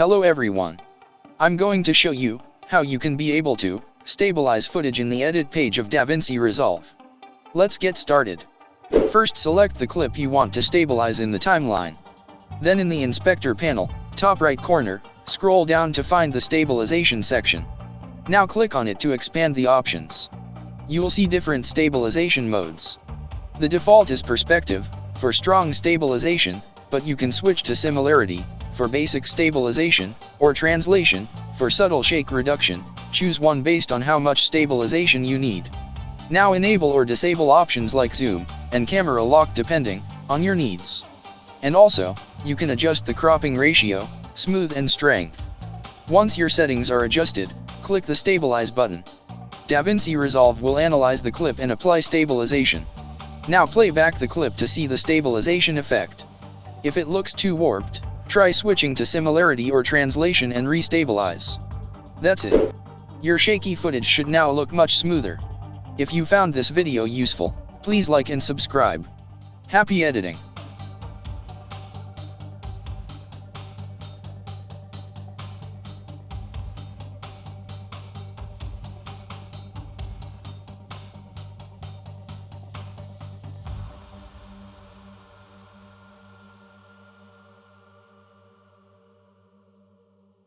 Hello everyone. I'm going to show you how you can be able to stabilize footage in the Edit page of DaVinci Resolve. Let's get started. First, select the clip you want to stabilize in the timeline. Then in the Inspector panel, top right corner, scroll down to find the Stabilization section. Now click on it to expand the options. You will see different stabilization modes. The default is Perspective for strong stabilization, but you can switch to Similarity for basic stabilization, or Translation for subtle shake reduction. Choose one based on how much stabilization you need. Now enable or disable options like zoom and camera lock depending on your needs. And also, you can adjust the cropping ratio, smooth and strength. Once your settings are adjusted, click the Stabilize button. DaVinci Resolve will analyze the clip and apply stabilization. Now play back the clip to see the stabilization effect. If it looks too warped, try switching to Similarity or Translation and restabilize. That's it. Your shaky footage should now look much smoother. If you found this video useful, please like and subscribe. Happy editing!